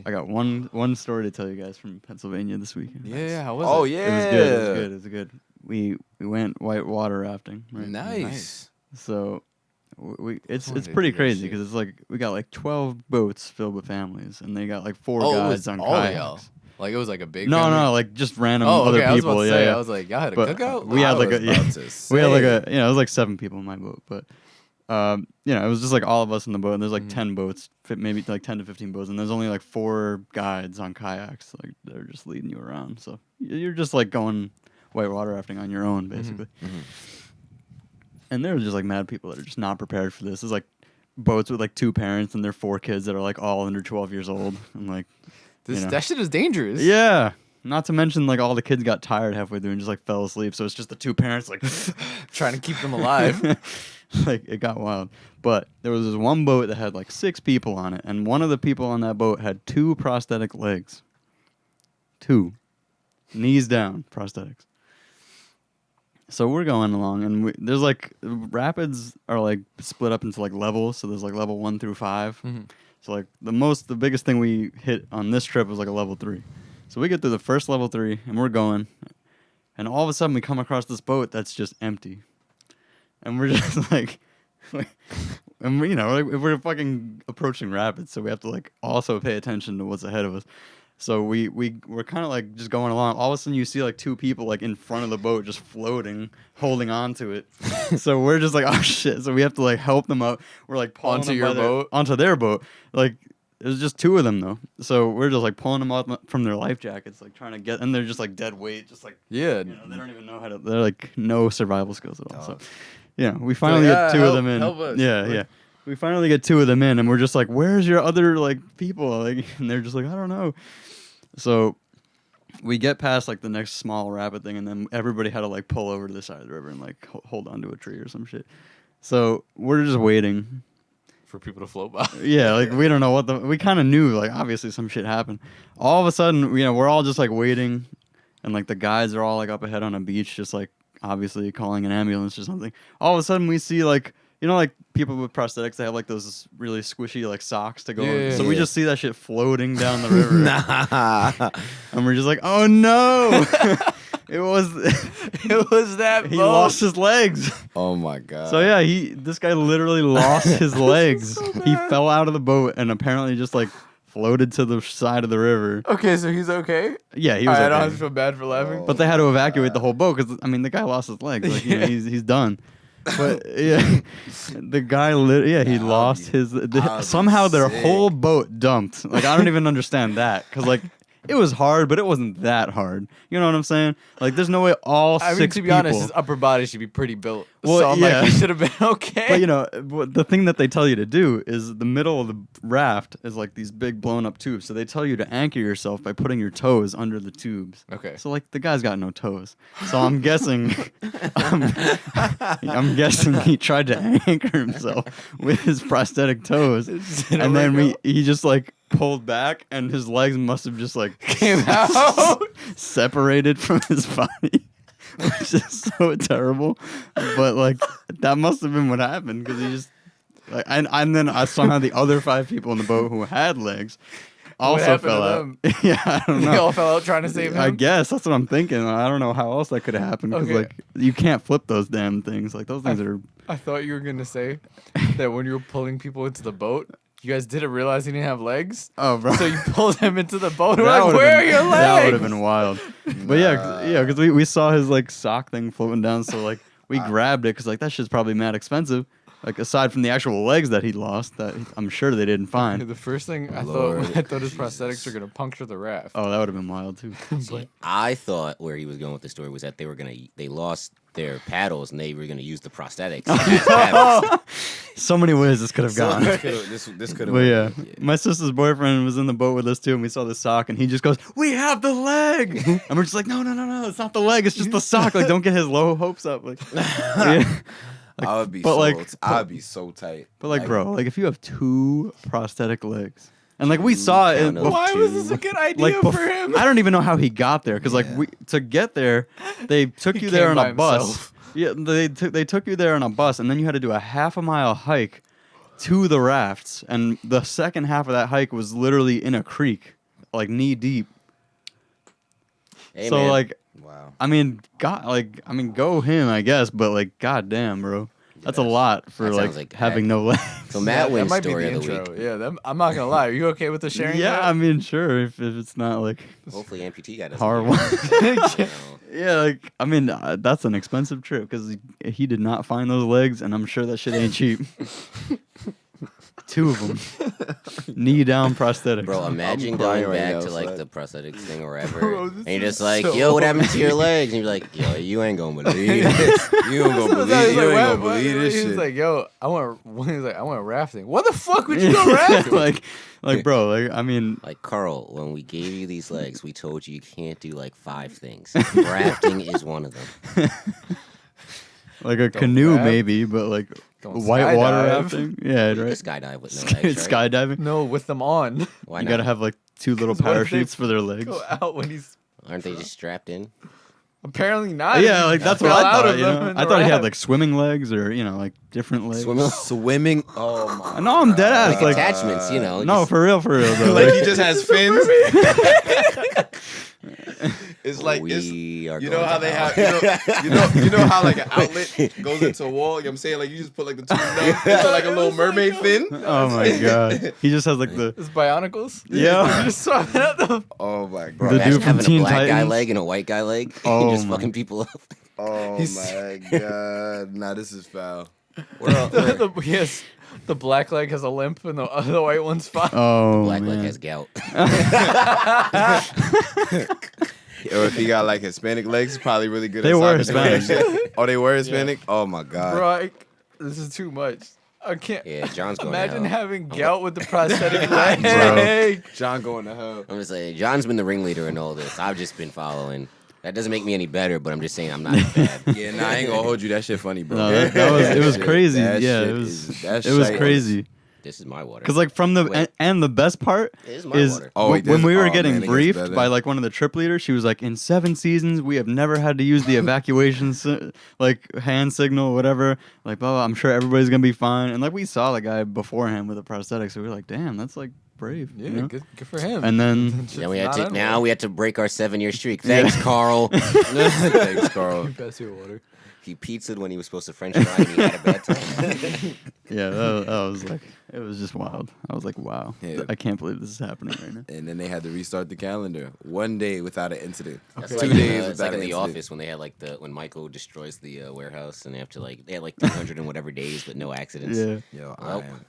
I got one story to tell you guys from Pennsylvania this weekend. Yeah, how was it? Oh yeah, It was good. We went white water rafting. Right? Nice. So it's wanted to pretty do that crazy shit. because it's like we got like 12 boats filled with families, and they got like 4 Oh, it guides was on all of kayaks. y'all. Like it was like a big. No, family? like just random Oh, other okay. I was people. about to yeah, say. yeah. I was like, y'all had a But cookout. we had like I was a about to we had like say. a it was like 7 people in my boat, but it was just like all of us in the boat, and there's like 10 boats, maybe like 10 to 15 boats, and there's only like 4 guides on kayaks, like they're just leading you around. So you're just like going whitewater rafting on your own, basically. And there were just like mad people that are just not prepared for this. It's like boats with like 2 parents and their 4 kids that are like all under 12 years old, and like That shit is dangerous. yeah. Not to mention, like, all the kids got tired halfway through and just, like, fell asleep. So it's just the 2 parents, like, Trying to keep them alive. like, it got wild. But there was this one boat that had, like, 6 people on it. And one of the people on that boat had 2 prosthetic legs. 2. Knees down, prosthetics. So we're going along, and there's, like, rapids are, like, split up into, like, levels. So there's, like, level 1 through 5. So, like, the biggest thing we hit on this trip was, like, a level 3. So we get through the first level 3, and we're going, and all of a sudden we come across this boat that's just empty, and we're just like, and we're fucking approaching rapids, so we have to like also pay attention to what's ahead of us. So we're kind of like just going along. All of a sudden you see like 2 people like in front of the boat just floating, holding on to it. So we're just like, oh shit. So we have to like help them out. We're like pulling Onto them your boat? onto their boat, like. It was just 2 of them though, so we're just like pulling them out from their life jackets, like trying to get, and they're just like dead weight, just like Yeah. they don't even know how to. They're like no survival skills at all. So, we finally get 2 of them in. help us. Yeah. We finally get 2 of them in, and we're just like, "Where's your other like people?" Like, and they're just like, "I don't know." So we get past like the next small rapid thing, and then everybody had to like pull over to the side of the river and like hold onto a tree or some shit. So we're just waiting. For people to float by. Yeah, like we don't know we kind of knew, like obviously some shit happened. All of a sudden, we're all just like waiting, and like the guys are all like up ahead on a beach, just like obviously calling an ambulance or something. All of a sudden, we see like like people with prosthetics, they have like those really squishy like socks to go. Yeah, so we yeah. just see that shit floating down the river, and we're just like, oh no. It was that he boat. lost his legs. Oh my god. So yeah, this guy literally lost his legs. so He bad. fell out of the boat and apparently just like floated to the side of the river. Okay, so he's okay? Yeah, he was I don't have okay. to feel bad for laughing. But they had to evacuate the whole boat because the guy lost his legs. Like he's done. But yeah, the guy he lost his. Somehow their whole boat dumped. Like I don't even understand that because like. It was hard, but it wasn't that hard. You know what I'm saying? Like, there's no way all 6 to be people... honest, his upper body should be pretty built. Well, so I'm yeah. like, he should have been okay. But the thing that they tell you to do is the middle of the raft is like these big blown up tubes. So they tell you to anchor yourself by putting your toes under the tubes. Okay. So like the guy's got no toes. So I'm guessing, I'm guessing he tried to anchor himself with his prosthetic toes, and then he just like pulled back, and his legs must have just like Came out. separated from his body. Which is so terrible, but like that must have been what happened because he just like and then somehow the other 5 people in the boat who had legs also fell out. Yeah, I don't know. They all fell out trying to save him. I guess that's what I'm thinking. I don't know how else that could have happened because like you can't flip those damn things. Like those things are. I thought you were gonna say that when you were pulling people into the boat, you guys didn't realize he didn't have legs. Oh, bro. So you pulled him into the boat. That Like, would've where are been- your legs? That would have been wild. But yeah, because we saw his like sock thing floating down, so like we grabbed it because like that shit's probably mad expensive. Like aside from the actual legs that he lost, that I'm sure they didn't find. The first thing I Lord thought his Jesus. prosthetics were gonna puncture the raft. Oh, that would have been wild too. See, I thought where he was going with the story was that they lost their paddles and they were gonna use the prosthetics as paddles. So many ways this could have gone. This could have. But yeah, my sister's boyfriend was in the boat with us too, and we saw the sock, and he just goes, "We have the leg," and we're just like, "No, it's not the leg, it's just the sock." Like, don't get his low hopes up. Like, yeah. Like, I would be but so. like- I'd be so tight. But like, bro, like if you have 2 prosthetic legs, and like we saw it. count 'em. Why was this a good idea Like for him? I don't even know how he got there because like Yeah. to get there, they took He you there came on by a bus. himself. Yeah, they took you there on a bus, and then you had to do a half-a-mile hike to the rafts, and the second half of that hike was literally in a creek. like knee deep. Hey, So man. like, Wow. I mean, go him, I guess, but like, goddamn, bro, that's a That's- lot for that like sounds like having heck. no legs. So Matt that wins might be story the of the intro. week. Yeah, I'm not gonna lie. Are you okay with the sharing? Yeah, that? I mean, sure, if it's not like Hopefully, amputee guy doesn't. hard hear one. it. You know. Yeah, like I mean, that's an expensive trip because he did not find those legs, and I'm sure that shit ain't cheap. 2 of them, knee down prosthetics. Bro, imagine crying going right back now, to like son. the prosthetics thing or whatever, Bro, this and you're just is like, so "Yo, what happened to your legs?" And you're like, "Yo, you ain't gonna believe this." You don't gonna So he's believe. You ain't like, gonna what? believe this He shit. was like, "Yo, I went rafting. What the fuck would you go rafting?" like, bro, like I mean, Like Carl, when we gave you these legs, we told you can't do like 5 things. Rafting is one of them. like a Don't canoe raft. maybe, but like Don't whitewater skydive. rafting. Yeah, You right. can skydive with no legs, right? Skydiving. No, with them on. Why You not? gotta have like 2 little 'Cause what if they parachutes for their legs. Go out when he's Aren't they just strapped in? apparently not. Yeah, like that's what Fell I out thought. of You them know? in I the thought he had raft. like swimming legs or like different legs. Swimming. Oh my. No, I'm dead ass. Like, Like, attachments, you know. no, just- for real though. Like Like, he just has fins. It's like we it's, are you going know how to they hell. have you know how like an outlet goes into a wall. You know what I'm saying? Like you just put like the two nuts into like a little mermaid fin. oh my god, he just has like the It's Bionicles. Yeah. You just saw that. Oh my Bro, The god. imagine dude from having Teen a black guy Titans. leg and a white guy leg, Oh and just my. fucking people up. Oh He's- my god. Nah, this is foul. Yes, the black leg has a limp and the white one's fine. oh Black man. leg has gout. Or if he got like Hispanic legs, he's probably really good They at were soccer. Hispanic. Oh, they were Hispanic? Oh my god. Bro, this is too much. I can't. Yeah, John's going Imagine to hell. having gout with the prosthetic leg. John going to hell. I'm just saying, John's been the ringleader in all this. I've just been following. That doesn't make me any better, but I'm just saying I'm not bad. Yeah, nah, I ain't gonna hold you. That shit funny, bro. No, it was shit- crazy. that Yeah, shit it was is- that it was shite crazy. This is my water. Cause like from the Wait. and the best part It is my is water. Oh, wait, when this- we were oh, getting man, it gets briefed better. by like one of the trip leaders, she was like, "In 7 seasons, we have never had to use the evacuation like hand signal, whatever. Like, blah, blah. I'm sure everybody's gonna be fine." And like we saw the guy beforehand with a prosthetic, so we were like, "Damn, that's like brave." Yeah, you know? good for him. And then Then we had Not to. on Now water. we had to break our 7-year streak. Thanks, Carl. Thanks, Carl. Pass your water. He pizzaed when he was supposed to French fry and he had a bad time. yeah, that was like it was just wild. I was like, "Wow, Yeah. I can't believe this is happening right now." And then they had to restart the calendar. 1 day without an incident. That's 2 like, days it's like without in an the incident. office when they had like when Michael destroys the warehouse and they have to they had like 300 and whatever days but no accidents. Yeah. Yo, Well, I am